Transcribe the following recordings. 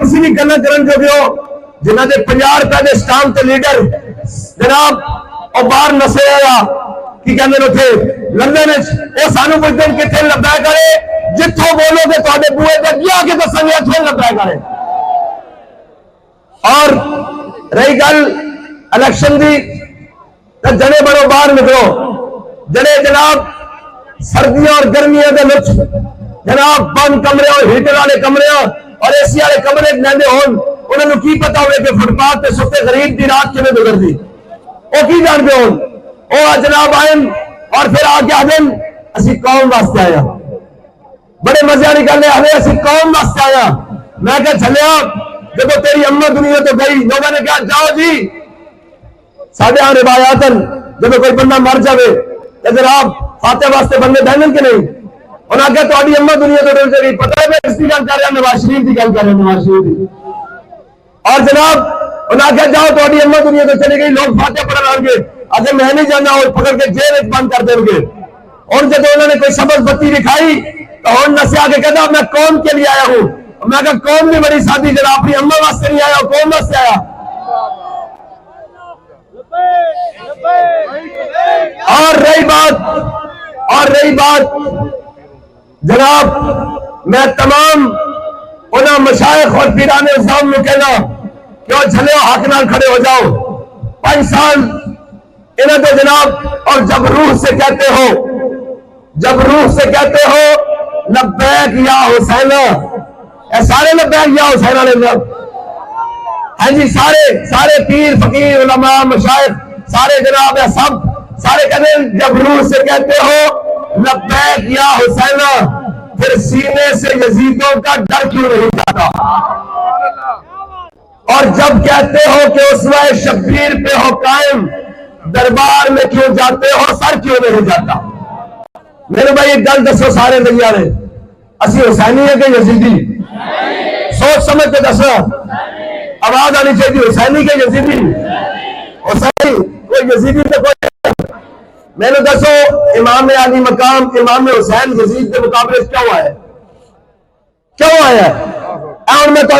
کسی بھی گلا کرن جو گئے جنہاں دے 50 روپے دے اسٹام تے لیڈر جناب اور باہر نسے آیا کی کہندے نے تھے لندن وچ او سانو پوچھدے نے کتھے لبیک کرے جتھوں بولو گے تواڈے بوئے تے کیا کہ دساں گے اتھوں لبیک کرے. اور رہی گل الیکشن دی تے جڑے بڑو باہر نکلو جڑے جناب سردیاں اور گرمیاں دے وچ جناب بند کمرے اور ہیٹر والے کمرے اور اے سی والے کمرے لیندے ہون انہاں نوں کی پتہ ہوئے کہ فٹ پاتھ تے ستے غریب دی رات کیویں گزردی او کی جاندے ہون او جناب آئیں اور پھر آ کے آدھیں اسی قوم واسطے آیا بڑے مزے والی گل ہے اسی قوم واسطے آیا. میں کہ چلیا جب تیری اماں دنیا تو گئی لوگوں نے کہا جاؤ جی ساڈے ہاں روایات جب کوئی بندہ مر جائے تو جناب فاتح واسطے بندے بہن کہ نہیں انہاں کہا تہاڈی اماں دنیا تو چلی گئی پتہ ہے میں کس کی گل کر رہا نواز شریف کی گل کر رہا نواز شریف کی. اور جناب انہاں کہا جاؤ تہاڈی اماں دنیا تو چلی گئی لوگ فاتح پڑھن آن گے اگر میں نہیں جانا اور پکڑ کے جیل بند کر دیں گے. اور جب انہوں نے کوئی سبز بتی دکھائی تو اور نسے آ کے کہتا میں قوم کے لیے آیا ہوں. میں کہا قوم بھی بڑی سادی جناب اپنی اماں واسطے نہیں آیا قوم واسطے آیا. اور رہی بات جناب میں تمام انہاں مشائخ اور پیران اسلام میں کہنا کہ وہ جھلے حق نال کھڑے ہو جاؤ 5 سال انہاں تو جناب. اور جب روح سے کہتے ہو لبیک یا حسین اے سارے لبیک یا حسین والے ہاں جی سارے پیر فقیر علماء مشائخ سارے جناب اے سب سارے کہتے ہیں جب روح سے کہتے ہو لبیک یا حسین پھر سینے سے یزیدوں کا ڈر کیوں نہیں جاتا. اور جب کہتے ہو کہ اسوہ شبیر پہ ہو قائم دربار میں کیوں جاتے ہو سر کیوں نہیں جاتا. میرے بھائی ایک گل دسو سارے دنیا نے اسی حسینی ہے کہ یزیدی سوچ سمجھ کے دسو آواز آنی چاہیے حسینی کہ یزیدی حسینی کوئی یزیدی تو کوئی میں نے دسو امام علی مقام امام حسین یزید کے مقابلے سے کیا ہوا ہے اور میں تو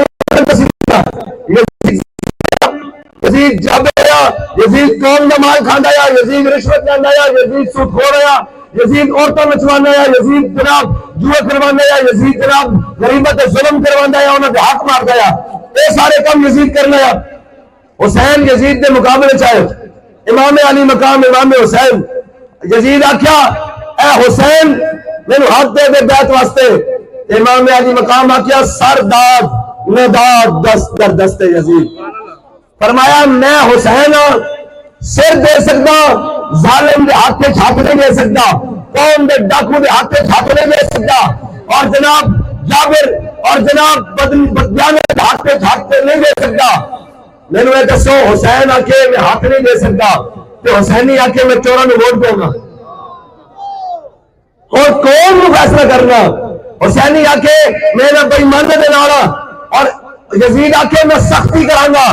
یزید جب آیا یزید قوم کا مال کھانا آیا یزید رشوت لینا آیا یزید سود کھور آیا یزید عورتوں نچوانا آیا یزید جناب جوئے کروانا آیا یزید جناب غریبت ظلم کروانا آیا انہوں نے حق مار دیا یہ سارے کام یزید کرنا آیا. حسین یزید کے مقابلے چاہے امام علی مقام امام حسین یزید آکھیا اے حسین میں حق دے دے بیعت واسطے امام علی مقام آکھیا سر داد نداد دست در دست یزید فرمایا میں حسین سر دے سکتا ظالم دے ہاتھ پہ چھاپ نہیں دے سکتا قوم دے ڈاکو دے ہاتھ پہ چھاپ نہیں دے سکتا اور جناب جابر اور جناب بدیانے دے ہاتھ پہ چھاپ نہیں دے سکتا. میں نے دسو حسین آ کے میں ہاتھ نہیں دے سکتا تو حسینی آ کے میں چورا میں ووٹ دوں گا اور کون کو فیصلہ کرنا. حسینی آ کے میرا بھائی مان دے نارا اور یزید آ کے میں سختی کروں گا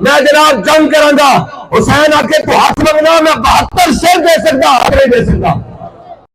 میں جناب جنگ کروں گا. حسین آ کے تو ہاتھ منگنا میں 72 سر دے سکتا ہاتھ نہیں دے سکتا.